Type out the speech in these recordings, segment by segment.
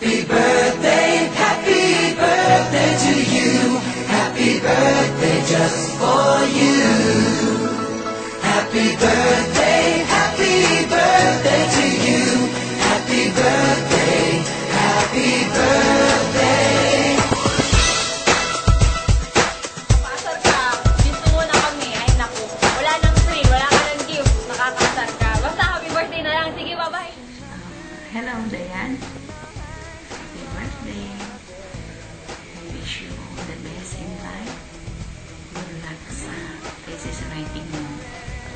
Happy birthday to you. Happy birthday just for you. Happy birthday to you. Happy birthday, happy birthday. Nakakasar ka. Gusto mo na kami. Ay naku. Wala nang free, wala ka ng gift. Nakakasar ka. Basta happy birthday na lang. Sige, bye-bye. Hello, Dayan. Happy birthday. I wish you all the best in life. Good luck sa thesis writing mo.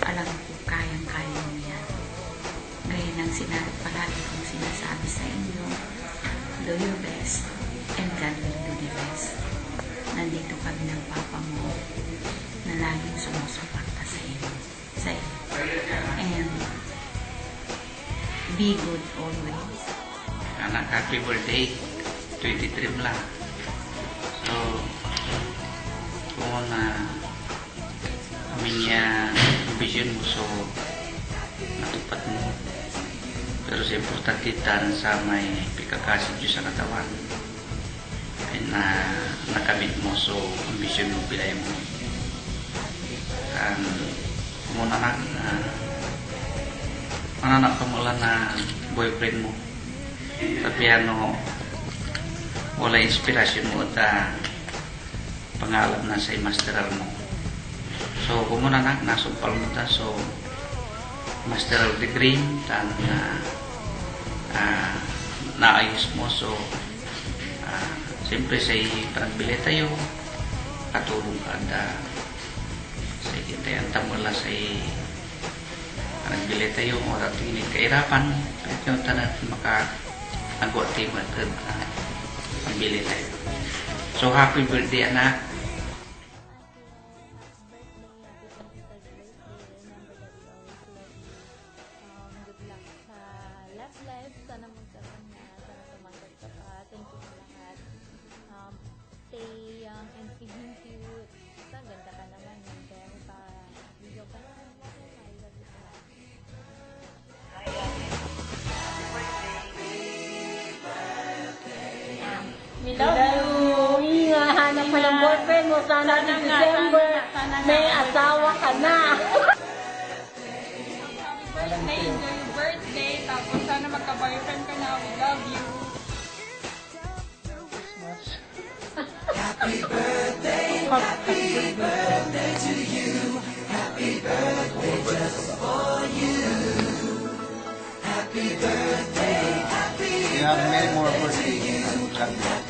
Alam ko, kayang-kaya mo yan. Gaya ng palagi kong sinasabi sa inyo, do your best and God will do the best. Nandito kami ng papa mo na laging sumusuporta sa iyo. And be good always. Anak, happy birthday. 23 mo lang. So, kung vision mo, so, natupad mo. Pero sa importante tan sa may pikakasin dyan sa katawan. Ay nakamit mo, so, ang vision mo, bilay mo. Kung anak ka mula na boyfriend mo. Tapi wala inspirasyon mo at pangalap na sa masteral mo. So, kung muna nasumpal mo ta, so, masteral degree, tan naayos mo, so, siyempre sa panagbili tayo, katulong ka sa ikintayan tamula sa panagbili tayo, o tingin kahirapan, pero tanan maka-agwa tayo matag pambili tayo. So, happy birthday, anak. Good luck sa love life. Sana magkaroon na. Sana tumanggap ka pa. Thank you sa lahat. Stay young and keep cute. Basta ganda ka naman. Kaya magpa-video ka naman. I love you. We love you. Nga, hanap mo ng boyfriend mo. Sana sa December. May asawa ka na. Birthday, enjoy your birthday. Tapos sana magka-boyfriend ka na. We love you. Happy birthday to you. Happy birthday just for you. Happy birthday, You have many more birthdays.